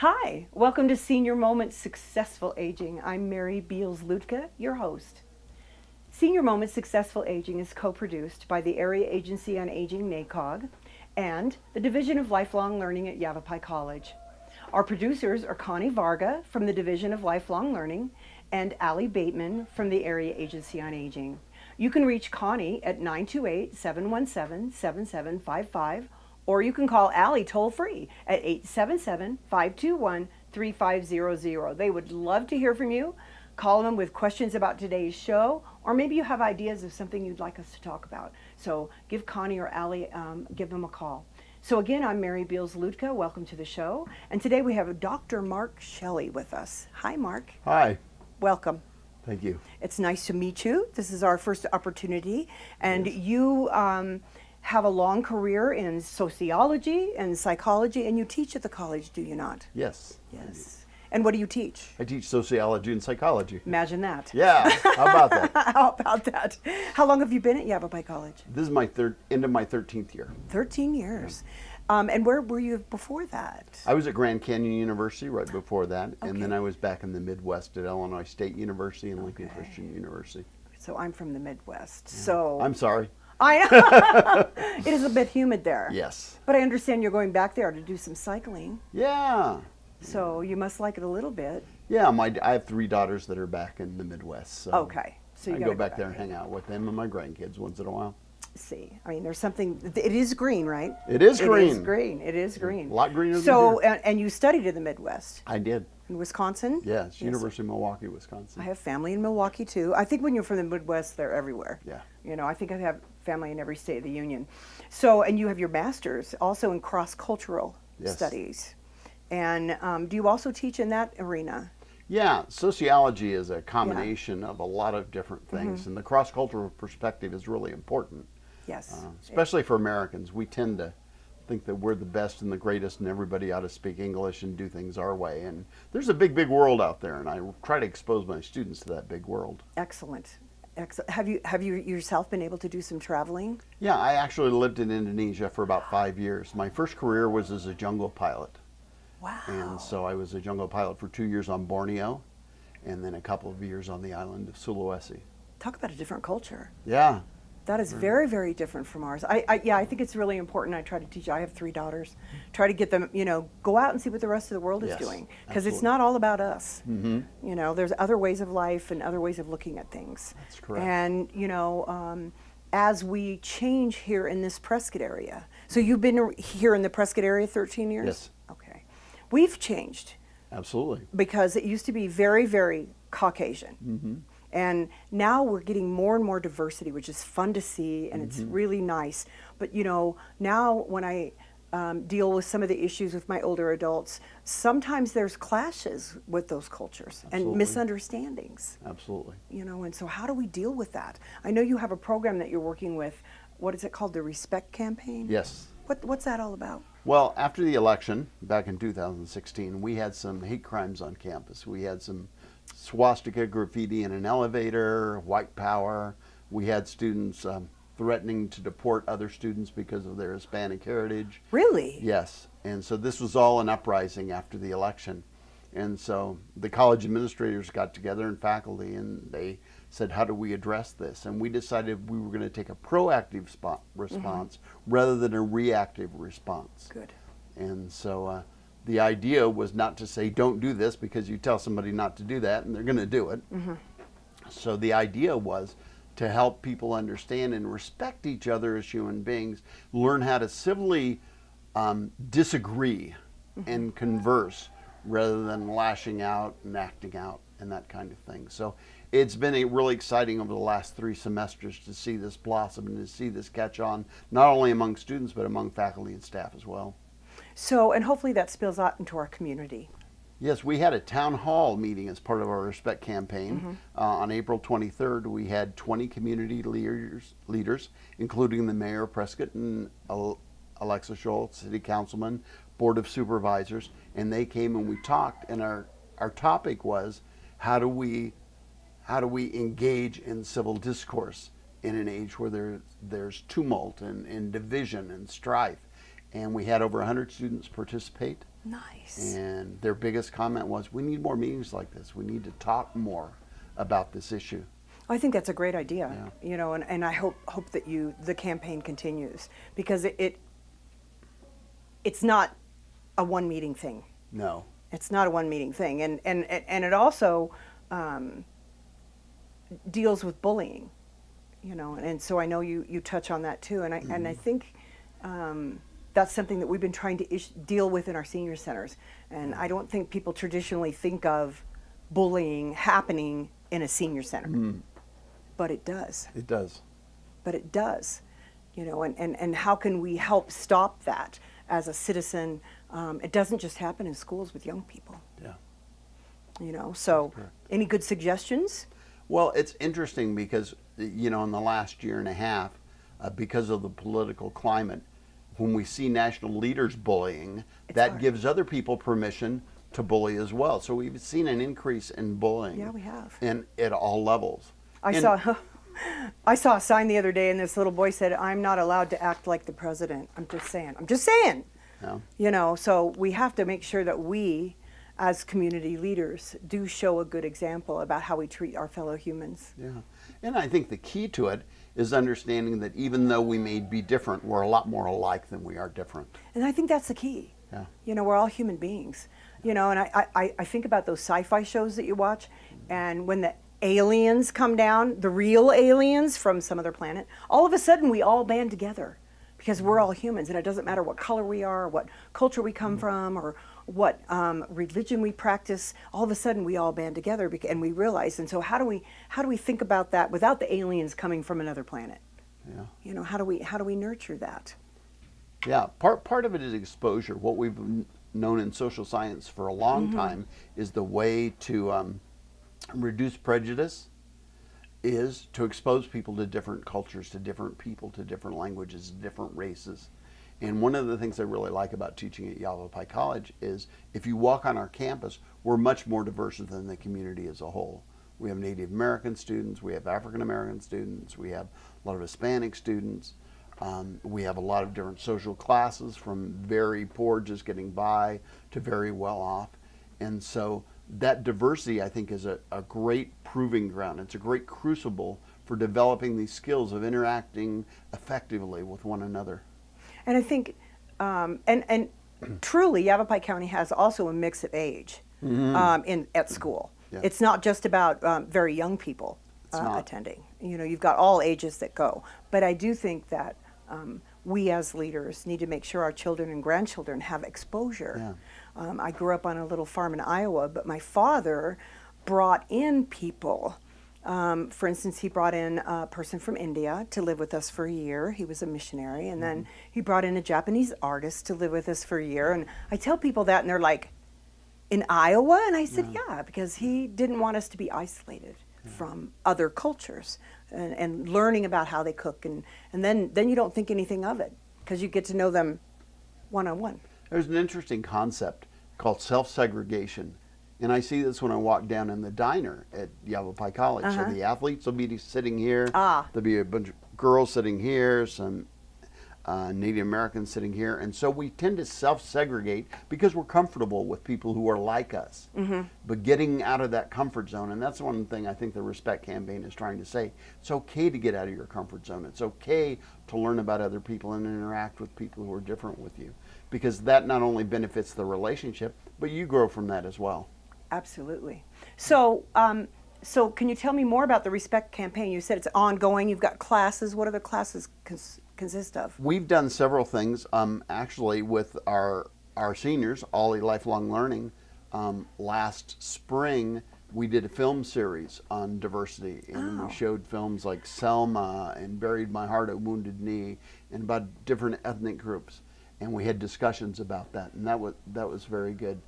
Hi, welcome to Senior Moments Successful Aging. I'm Mary Beals-Luedtka, your host. Senior Moments Successful Aging is co-produced by the Area Agency on Aging, NACOG, and the Division of Lifelong Learning at Yavapai College. Our producers are Connie Varga from the Division of Lifelong Learning and Allie Bateman from the Area Agency on Aging. You can reach Connie at 928-717-7755, or you can call Allie toll-free at 877-521-3500. They would love to hear from you. Call them with questions about today's show, or maybe you have ideas of something you'd like us to talk about. So give Connie or Allie, give them a call. So again, I'm Mary Beals-Luedtka. Welcome to the show. And today we have Dr. Mark Shelley with us. Hi, Mark. Hi. Welcome. Thank you. It's nice to meet you. This is our first opportunity. And you have a long career in sociology and psychology, and you teach at the college, do you not? Yes. Yes. And what do you teach? I teach sociology and psychology. Imagine that. Yeah. How about that? How about that? How long have you been at Yavapai College? This is my end of my 13th year. 13 years. And where were you before that? I was at Grand Canyon University right before that, Okay. and then I was back in the Midwest at Illinois State University and Lincoln Christian University. So I'm from the Midwest. Yeah. So I'm sorry. I know. It is a bit humid there. Yes. But I understand you're going back there to do some cycling. Yeah. So you must like it a little bit. Yeah, I have 3 daughters that are back in the Midwest. So Okay. So you I gotta go back there and hang out with them and my grandkids once in a while. See, I mean, there's something. It is green, right? It is green. It is green. It is green. A lot greener So, than here. and you studied in the Midwest, I did. in Wisconsin. Yes, University of Milwaukee, Wisconsin. I have family in Milwaukee too. I think when you're from the Midwest, they're everywhere. Yeah. You know, I think I have family in every state of the union. So, and you have your master's also in cross-cultural Yes. studies. And do you also teach in that arena? Yeah, sociology is a combination of a lot of different things, and the cross-cultural perspective is really important. Yes. Especially for Americans. We tend to think that we're the best and the greatest and everybody ought to speak English and do things our way. And there's a big, big world out there, and I try to expose my students to that big world. Excellent. Excellent. Have you yourself been able to do some traveling? Yeah, I actually lived in Indonesia for about 5 years. My first career was as a jungle pilot. Wow. And so I was a jungle pilot for 2 years on Borneo and then a couple of years on the island of Sulawesi. Talk about a different culture. Yeah. That is very, very different from ours. I think it's really important. I try to teach. I have 3 daughters. Try to get them, go out and see what the rest of the world is Yes, doing. Because it's absolutely. not all about us. Mm-hmm. There's other ways of life and other ways of looking at things. That's correct. And, as we change here in this Prescott area. So you've been here in the Prescott area 13 years? Yes. Okay. We've changed Absolutely. because it used to be very, very Caucasian. Mm-hmm. And now we're getting more and more diversity, which is fun to see, and it's really nice. But now when I deal with some of the issues with my older adults, sometimes there's clashes with those cultures and Absolutely. misunderstandings. Absolutely. And so how do we deal with that? I know you have a program that you're working with. What is it called? The Respect Campaign? Yes. What's that all about? Well, after the election back in 2016, we had some hate crimes on campus. We had some swastika graffiti in an elevator, white power. We had students threatening to deport other students because of their Hispanic heritage. Really? Yes. And so this was all an uprising after the election. And so the college administrators got together and faculty, and they said, how do we address this? And we decided we were going to take a proactive response rather than a reactive response. Good. And so the idea was not to say, don't do this, because you tell somebody not to do that and they're going to do it. So the idea was to help people understand and respect each other as human beings, learn how to civilly disagree and converse rather than lashing out and acting out and that kind of thing. So it's been really exciting over the last 3 semesters to see this blossom and to see this catch on, not only among students, but among faculty and staff as well. So, and hopefully that spills out into our community. Yes, we had a town hall meeting as part of our Respect campaign. On April 23rd, we had 20 community leaders, including the mayor of Prescott and Alexa Schultz, city councilman, board of supervisors, and they came and we talked, and our topic was, how do we engage in civil discourse in an age where there's tumult and division and strife. And we had over 100 students participate. Nice. And their biggest comment was, we need more meetings like this. We need to talk more about this issue. I think that's a great idea, Yeah. you know, and I hope that the campaign continues, because it's not a one meeting thing. No. It's not a one meeting thing, and it also deals with bullying, you know, and so I know you touch on that too, and I think that's something that we've been trying to deal with in our senior centers, and I don't think people traditionally think of bullying happening in a senior center, but it does. It does. But it does, you know, and how can we help stop that as a citizen? It doesn't just happen in schools with young people. Yeah. You know, so any good suggestions? Well, it's interesting because, you know, in the last year and a half, because of the political climate, when we see national leaders bullying, that hard. gives other people permission to bully as well. So we've seen an increase in bullying. Yeah, we have. And at all levels. I saw a sign the other day, and this little boy said, "I'm not allowed to act like the president." I'm just saying. Yeah. You know, so we have to make sure that we, as community leaders, do show a good example about how we treat our fellow humans. Yeah. And I think the key to it is understanding that even though we may be different, we're a lot more alike than we are different. And I think that's the key. Yeah. You know, we're all human beings. You know, and I think about those sci-fi shows that you watch, and when the aliens come down, the real aliens from some other planet, all of a sudden we all band together because we're all humans, and it doesn't matter what color we are, what culture we come from, or what religion we practice. All of a sudden we all band together, and we realize. And so how do we think about that without the aliens coming from another planet? Yeah. You know, how do we nurture that? Yeah. Part of it is exposure. What we've known in social science for a long time is the way to reduce prejudice is to expose people to different cultures, to different people, to different languages, different races. And one of the things I really like about teaching at Yavapai College is if you walk on our campus, we're much more diverse than the community as a whole. We have Native American students, we have African American students, we have a lot of Hispanic students, we have a lot of different social classes, from very poor, just getting by, to very well off. And so that diversity, I think, is a great proving ground. It's a great crucible for developing these skills of interacting effectively with one another. And I think, and truly, Yavapai County has also a mix of age at school. Yeah. It's not just about very young people attending. You know, you've got all ages that go. But I do think that we as leaders need to make sure our children and grandchildren have exposure. Yeah. I grew up on a little farm in Iowa, but my father brought in people. For instance, he brought in a person from India to live with us for a year. He was a missionary. And then he brought in a Japanese artist to live with us for a year. And I tell people that, and they're like, in Iowa? And I said, yeah, because he didn't want us to be isolated from other cultures and learning about how they cook. And then you don't think anything of it because you get to know them one-on-one. There's an interesting concept called self-segregation. And I see this when I walk down in the diner at Yavapai College. So the athletes will be sitting here. There'll be a bunch of girls sitting here, some Native Americans sitting here. And so we tend to self-segregate because we're comfortable with people who are like us. But getting out of that comfort zone, and that's one thing I think the Respect campaign is trying to say. It's okay to get out of your comfort zone. It's okay to learn about other people and interact with people who are different with you. Because that not only benefits the relationship, but you grow from that as well. Absolutely. So, so can you tell me more about the Respect campaign? You said it's ongoing. You've got classes. What do the classes consist of? We've done several things. Actually, with our seniors, Ollie Lifelong Learning, last spring we did a film series on diversity, and we showed films like Selma and Buried My Heart, A Wounded Knee, and about different ethnic groups. And we had discussions about that, and that was very good.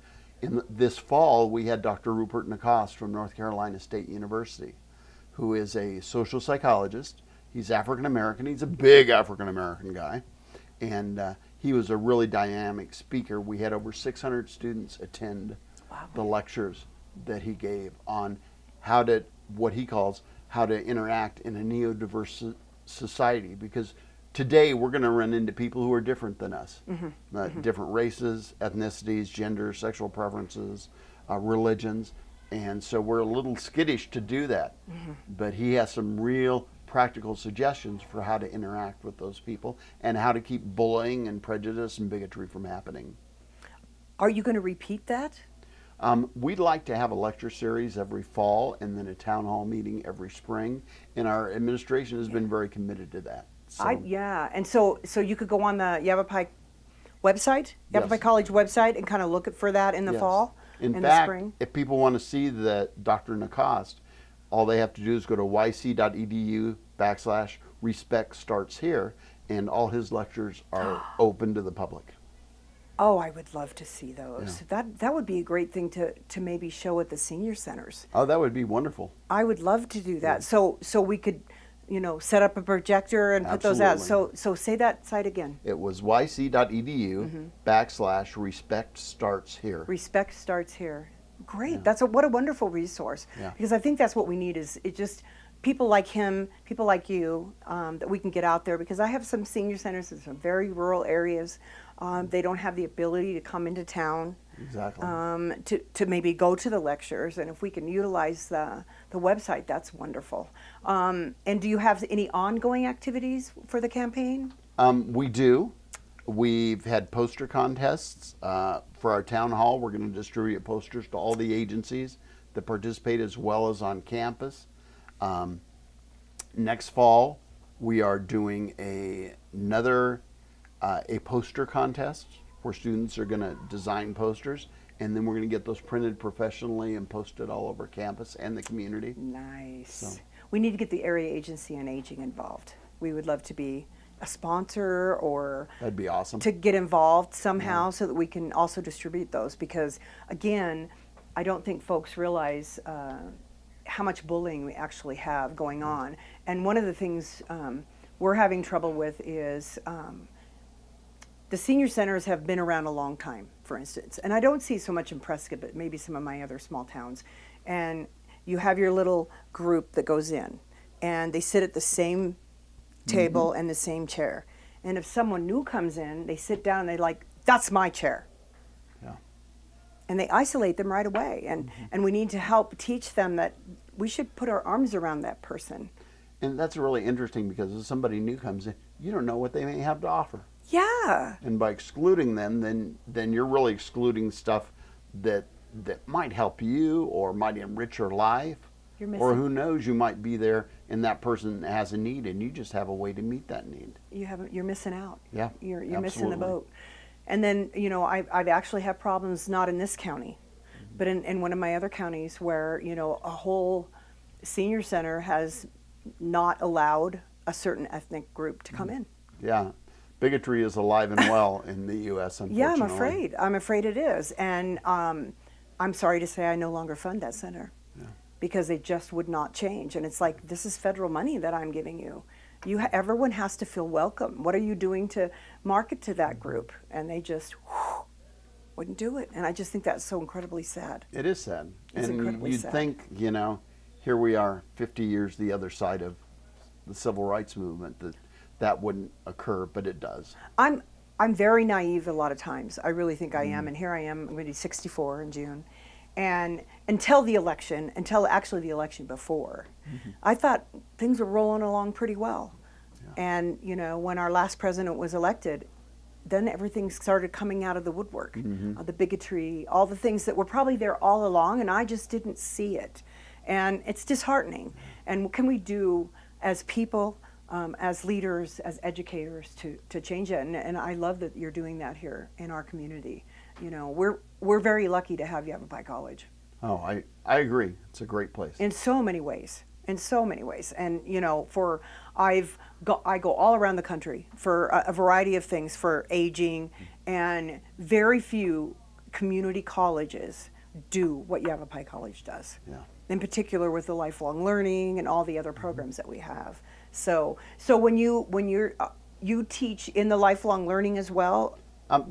This fall, we had Dr. Rupert Nacoste from North Carolina State University, who is a social psychologist. He's African American. He's a big African American guy, and he was a really dynamic speaker. We had over 600 students attend the lectures that he gave on what he calls how to interact in a neurodiverse society, because today we're going to run into people who are different than us, Mm-hmm. different races, ethnicities, genders, sexual preferences, religions, and so we're a little skittish to do that. Mm-hmm. But he has some real practical suggestions for how to interact with those people and how to keep bullying and prejudice and bigotry from happening. Are you going to repeat that? We'd like to have a lecture series every fall and then a town hall meeting every spring, and our administration has been very committed to that. So, Yeah, and so you could go on the Yavapai website, Yavapai Yes. College website, and kind of look for that in the yes. fall, In the fact, spring. if people want to see the doctrine of cost, all they have to do is go to yc.edu/respect starts here, and all his lectures are open to the public. Oh, I would love to see those. That would be a great thing to maybe show at the senior centers. Oh, that would be wonderful. I would love to do that. So we could, set up a projector and put those out. So say that site again. It was yc.edu/respect starts here. Respect starts here. Great. What a wonderful resource. Yeah. Because I think that's what we need is people like him, people like you, that we can get out there, because I have some senior centers in some very rural areas. They don't have the ability to come into town. Exactly. To maybe go to the lectures, and if we can utilize the website, that's wonderful. And do you have any ongoing activities for the campaign? We do. We've had poster contests for our town hall. We're going to distribute posters to all the agencies that participate as well as on campus. Next fall, we are doing another poster contest where students are going to design posters, and then we're going to get those printed professionally and posted all over campus and the community. Nice. So. We need to get the Area Agency on Aging involved. We would love to be a sponsor, or That'd be awesome. to get involved somehow so that we can also distribute those, because again, I don't think folks realize how much bullying we actually have going on. And one of the things we're having trouble with is the senior centers have been around a long time, for instance, and I don't see so much in Prescott, but maybe some of my other small towns. And you have your little group that goes in, and they sit at the same table and the same chair. And if someone new comes in, they sit down and they that's my chair. Yeah. And they isolate them right away. And we need to help teach them that we should put our arms around that person. And that's really interesting, because if somebody new comes in, you don't know what they may have to offer. Yeah. And by excluding them, then you're really excluding stuff that might help you or might enrich your life. You're missing. Or who knows, you might be there and that person has a need and you just have a way to meet that need. You're missing out. Yeah, You're missing the absolutely. boat. And then, I've actually had problems, not in this county, but in one of my other counties where, a whole senior center has not allowed a certain ethnic group to come in. Yeah. Bigotry is alive and well in the U.S., unfortunately. Yeah, I'm afraid it is. And I'm sorry to say I no longer fund that center because they just would not change. And it's like, this is federal money that I'm giving you. Everyone has to feel welcome. What are you doing to market to that group? And they just wouldn't do it. And I just think that's so incredibly sad. It is sad. It's incredibly you'd sad. think, here we are 50 years the other side of the civil rights movement, that wouldn't occur, but it does. I'm very naive a lot of times. I really think I am. And here I am. I'm going to be 64 in June. And until actually the election before, I thought things were rolling along pretty well. Yeah. And, when our last president was elected, then everything started coming out of the woodwork. The bigotry, all the things that were probably there all along, and I just didn't see it. And it's disheartening. And what can we do as people, as leaders, as educators to change it? And I love that you're doing that here in our community. We're very lucky to have Yavapai College. Oh, I agree. It's a great place. In so many ways. And, I go all around the country for a variety of things, for aging, and very few community colleges do what Yavapai College does. Yeah. In particular with the lifelong learning and all the other programs that we have. So when you teach in the lifelong learning as well?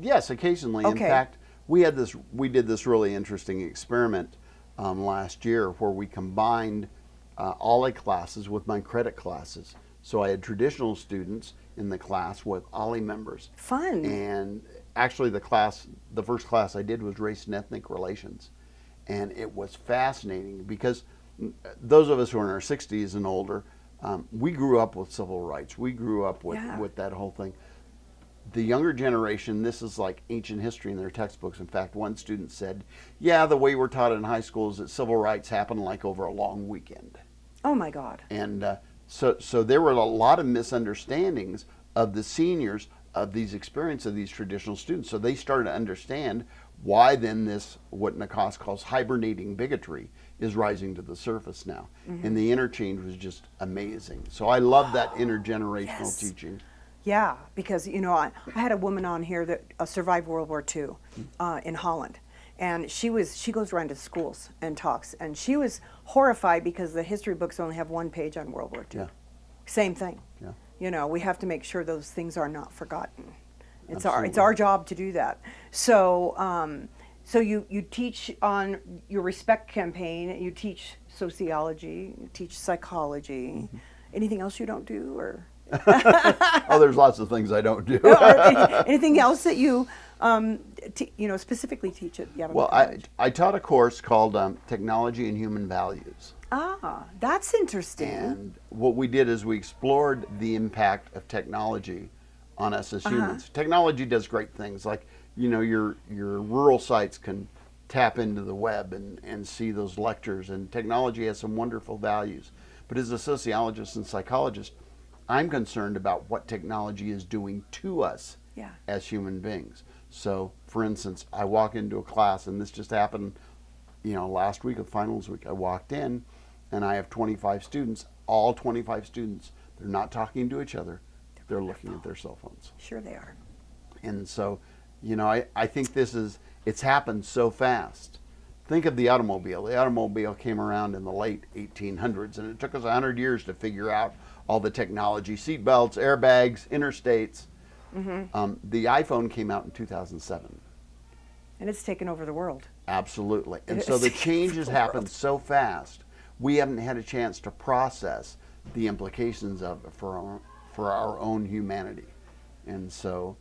Yes, occasionally. Okay. In fact, we did this really interesting experiment last year where we combined ALE classes with my credit classes. So I had traditional students in the class with OLLI members. Fun. And actually the first class I did was race and ethnic relations. And it was fascinating because those of us who are in our 60s and older, we grew up with civil rights. We grew up with that whole thing. The younger generation, this is like ancient history in their textbooks. In fact, one student said, yeah, the way we're taught in high school is that civil rights happen like over a long weekend. Oh my God. And so there were a lot of misunderstandings of the seniors of these experiences of these traditional students. So they started to understand why then this, what NACOG calls hibernating bigotry, is rising to the surface now. And the interchange was just amazing. So I love that intergenerational teaching. Yeah, because I had a woman on here that survived World War II in Holland, and she goes around to schools and talks, and she was horrified because the history books only have one page on World War II. Yeah. Same thing. Yeah. We have to make sure those things are not forgotten. It's our job to do that. So so you teach on your Respect campaign. You teach sociology. You teach psychology. Anything else you don't do, or? Oh, there's lots of things I don't do. Anything else that you, specifically teach at Yavapai College? I taught a course called Technology and Human Values. Ah, that's interesting. And what we did is we explored the impact of technology on us as humans. Technology does great things, like your rural sites can tap into the web and see those lectures, and technology has some wonderful values. But as a sociologist and psychologist, I'm concerned about what technology is doing to us as human beings. So, for instance, I walk into a class, and this just happened, last week of finals week. I walked in, and I have 25 students. All 25 students, they're not talking to each other. They're looking at their cell phones. Sure they are. And so, I think it's happened so fast. Think of the automobile. The automobile came around in the late 1800s, and it took us 100 years to figure out all the technology, seat belts, airbags, interstates. The iPhone came out in 2007. And it's taken over the world. Absolutely. And so the changes happened so fast, we haven't had a chance to process the implications of it for our own humanity. And so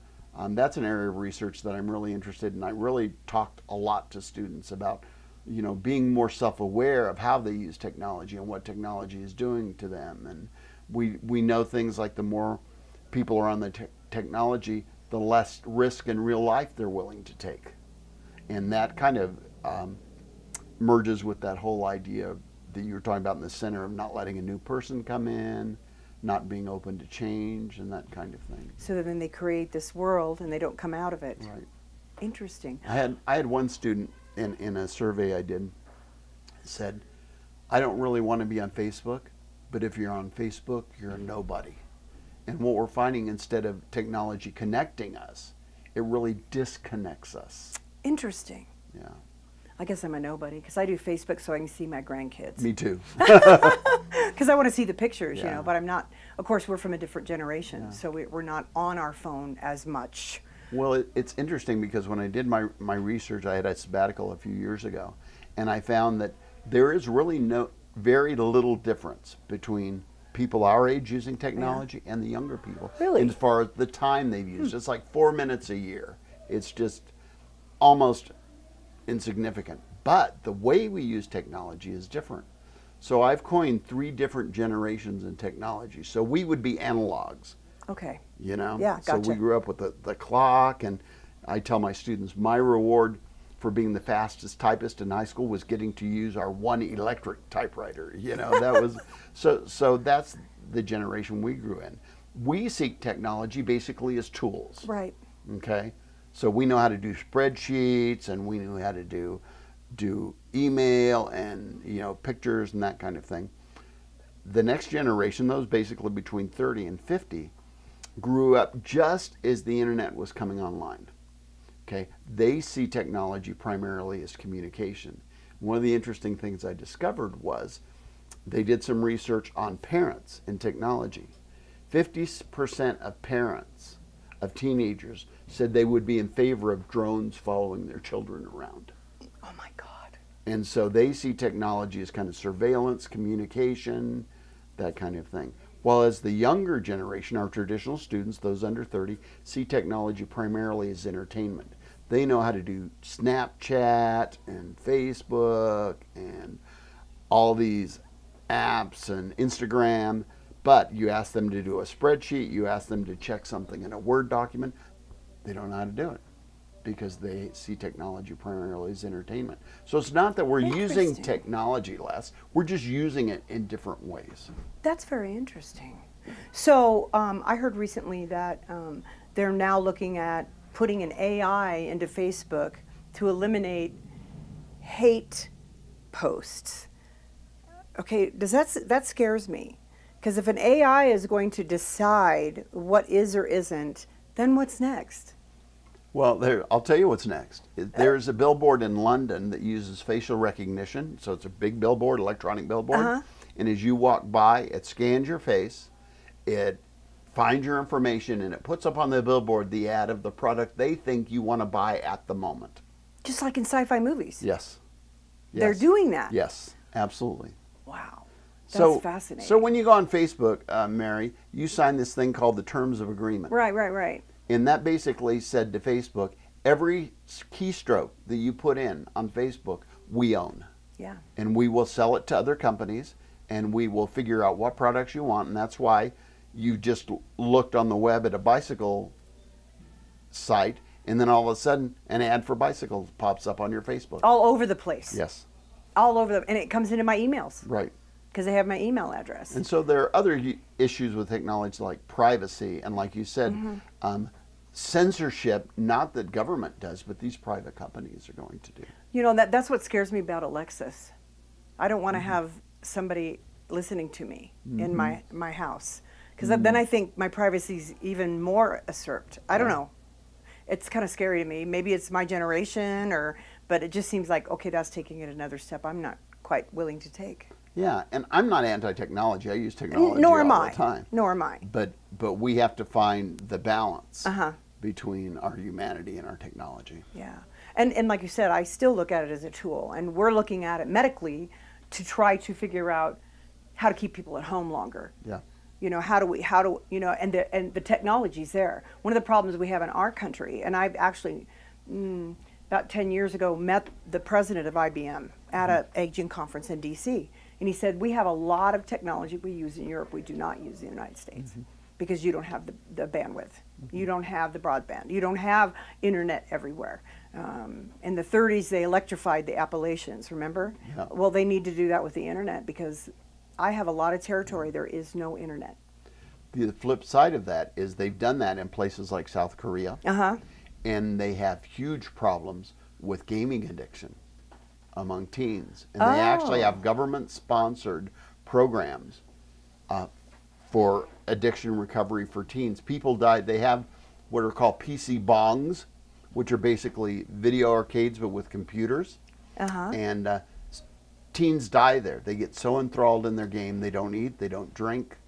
that's an area of research that I'm really interested in. I really talked a lot to students about being more self-aware of how they use technology and what technology is doing to them. And we know things like the more people are on the technology, the less risk in real life they're willing to take. And that kind of merges with that whole idea that you were talking about in the center of not letting a new person come in, not being open to change, and that kind of thing. So then they create this world and they don't come out of it. Right. Interesting. I had one student in a survey I did said, I don't really want to be on Facebook, but if you're on Facebook, you're a nobody. And what we're finding, instead of technology connecting us, it really disconnects us. Interesting. Yeah. I guess I'm a nobody because I do Facebook so I can see my grandkids. Me too. Because I want to see the pictures, but I'm not, of course, we're from a different generation, so we're not on our phone as much. Well, it's interesting because when I did my research, I had a sabbatical a few years ago, and I found that there is really very little difference between people our age using technology and the younger people. Really? As far as the time they've used. It's like 4 minutes a year. It's just almost insignificant. But the way we use technology is different. So I've coined 3 different generations in technology. So we would be analogs. Okay. Yeah, gotcha. So we grew up with the clock, and I tell my students my reward for being the fastest typist in high school was getting to use our one electric typewriter. That was so that's the generation we grew in. We see technology basically as tools. Right. Okay? So we know how to do spreadsheets, and we know how to do email and pictures and that kind of thing. The next generation, those basically between 30 and 50, grew up just as the internet was coming online. Okay, they see technology primarily as communication. One of the interesting things I discovered was they did some research on parents and technology. 50% of parents of teenagers said they would be in favor of drones following their children around. Oh my God. And so they see technology as kind of surveillance, communication, that kind of thing. While as the younger generation, our traditional students, those under 30, see technology primarily as entertainment. They know how to do Snapchat and Facebook and all these apps and Instagram, but you ask them to do a spreadsheet, you ask them to check something in a Word document, they don't know how to do it because they see technology primarily as entertainment. So it's not that we're using technology less, we're just using it in different ways. That's very interesting. So I heard recently that they're now looking at putting an AI into Facebook to eliminate hate posts. Okay, that scares me. Because if an AI is going to decide what is or isn't, then what's next? Well, I'll tell you what's next. There's a billboard in London that uses facial recognition. So it's a big billboard, electronic billboard. And as you walk by, it scans your face, it finds your information, and it puts up on the billboard the ad of the product they think you want to buy at the moment. Just like in sci-fi movies. Yes. They're doing that. Yes, absolutely. Wow. That's fascinating. So when you go on Facebook, Mary, you sign this thing called the Terms of Agreement. Right. And that basically said to Facebook, every keystroke that you put in on Facebook, we own. Yeah. And we will sell it to other companies, and we will figure out what products you want. And that's why you just looked on the web at a bicycle site, and then all of a sudden an ad for bicycles pops up on your Facebook. All over the place. Yes. All over and it comes into my emails. Right. Because they have my email address. And so there are other issues with technology like privacy and, like you said, censorship, not that government does, but these private companies are going to do. You know, that's what scares me about Alexis. I don't want to have somebody listening to me in my house. Because then I think my privacy is even more usurped. I don't know. It's kind of scary to me. Maybe it's my generation, but it just seems like, okay, that's taking it another step I'm not quite willing to take. Yeah, and I'm not anti-technology. I use technology all the time. Nor am I. But we have to find the balance between our humanity and our technology. Yeah. And like you said, I still look at it as a tool. And we're looking at it medically to try to figure out how to keep people at home longer. Yeah. You know, and the technology's there. One of the problems we have in our country, and I've actually, about 10 years ago, met the president of IBM at an aging conference in D.C., and he said, we have a lot of technology we use in Europe we do not use in the United States because you don't have the bandwidth. You don't have the broadband. You don't have internet everywhere. In the 30s, they electrified the Appalachians, remember? Yeah. Well, they need to do that with the internet because I have a lot of territory. There is no internet. The flip side of that is they've done that in places like South Korea. And they have huge problems with gaming addiction among teens. And they actually have government-sponsored programs for addiction recovery for teens. People die. They have what are called PC bongs, which are basically video arcades but with computers. And teens die there. They get so enthralled in their game, they don't eat, they don't drink,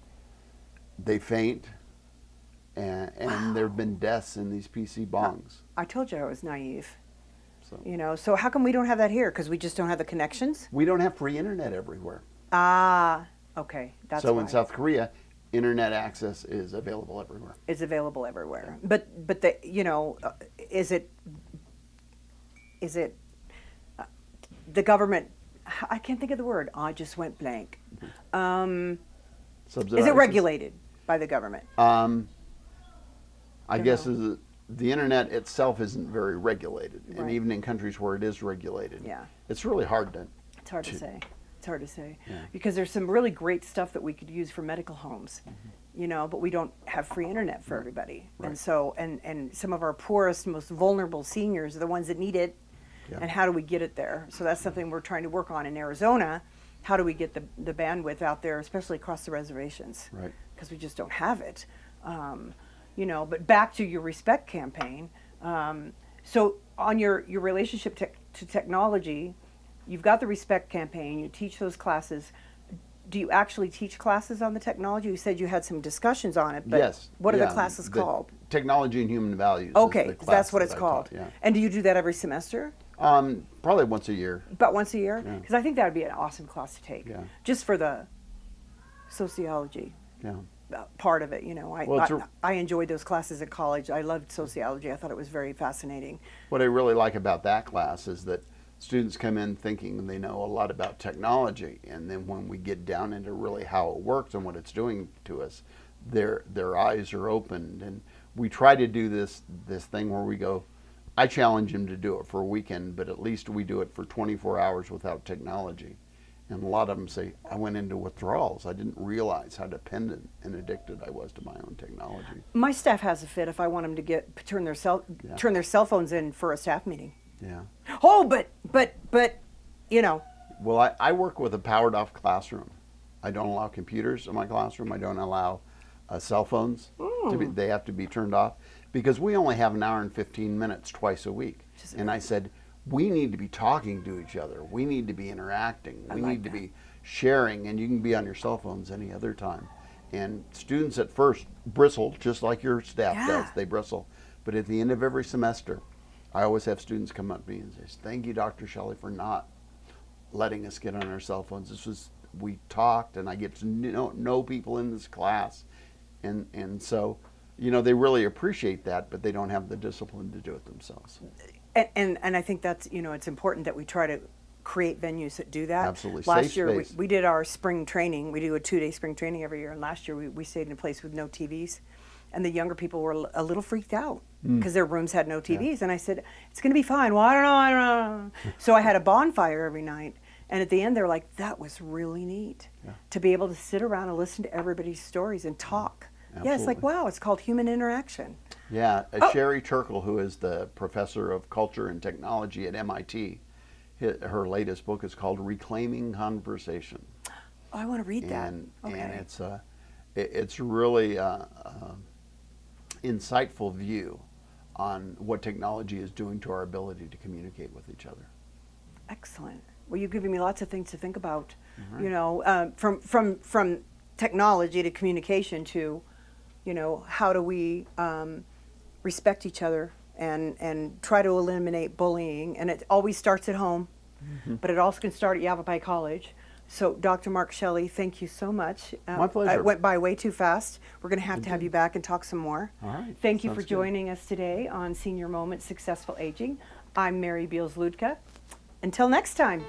they faint, and there have been deaths in these PC bongs. I told you I was naive. You know, so how come we don't have that here? Because we just don't have the connections? We don't have free internet everywhere. Okay, that's so why. in South Korea, internet access is available everywhere. It's available everywhere. But the, you know, is it the government? I can't think of the word. I just went blank. Is it regulated by the government? I guess the internet itself isn't very regulated, and Right. even in countries where it is regulated, it's really hard to. It's hard to say. It's hard to say Yeah. because there's some really great stuff that we could use for medical homes, you know, but we don't have free internet for everybody, Right. and so and some of our poorest, most vulnerable seniors are the ones that need it. Yeah. And how do we get it there? So that's something we're trying to work on in Arizona. How do we get the bandwidth out there, especially across the reservations? Right. Because we just don't have it. You know, but back to your respect campaign. So on your relationship to technology, you've got the respect campaign. You teach those classes. Do you actually teach classes on the technology? You said you had some discussions on it, but Yes. what are Yeah, the classes the called? Technology and Human Values. Okay, is the class that's what that it's I called. taught, yeah. And do you do that every semester? Probably once a year. About once a year? Yeah. Because I think that would be an awesome class to take. Yeah. Just for the sociology. Yeah. part of it. You know, Well, I enjoyed those classes at college. I loved sociology. I thought it was very fascinating. What I really like about that class is that students come in thinking they know a lot about technology, and then when we get down into really how it works and what it's doing to us, their eyes are opened. And we try to do this thing where we go, I challenge them to do it for a weekend, but at least we do it for 24 hours without technology. And a lot of them say, I went into withdrawals. I didn't realize how dependent and addicted I was to my own technology. My staff has a fit if I want them to turn their cell phones in for a staff meeting. Yeah. Oh, but you know. Well, I work with a powered off classroom. I don't allow computers in my classroom. I don't allow cell phones. They have to be turned off because we only have an hour and 15 minutes twice a week. And I said, we need to be talking to each other. We need to be interacting. We need to be sharing, and you can be on your cell phones any other time. And students at first bristle, just like your staff does. They bristle. But at the end of every semester, I always have students come up to me and say, thank you, Dr. Shelley, for not letting us get on our cell phones. We talked, and I get to know people in this class. And so, you know, they really appreciate that, but they don't have the discipline to do it themselves. And I think that's, you know, it's important that we try to create venues that do that. Absolutely. Last year we did our spring training. We do a 2-day spring training every year, and last year we stayed in a place with no TVs, and the younger people were a little freaked out because their rooms had no TVs. Yeah. And I said, it's going to be fine. Well, I don't know. So I had a bonfire every night, and at the end they're like, that was really neat to be able to sit around and listen to everybody's stories and talk. Absolutely. Yeah, it's like, wow, it's called human interaction. Yeah, Sherry Turkle, who is the professor of culture and technology at MIT, her latest book is called Reclaiming Conversation. Oh, I want to read that. And it's really insightful view on what technology is doing to our ability to communicate with each other. Excellent. Well, you're giving me lots of things to think about. Mm-hmm. You know, from technology to communication to, you know, how do we respect each other and try to eliminate bullying. And it always starts at home, but it also can start at Yavapai College. So, Dr. Mark Shelley, thank you so much. My pleasure. It went by way too fast. We're going to have you back and talk some more. All right. Thank you for joining us today on Senior Moments Successful Aging. I'm Mary Beals-Luedtka. Until next time.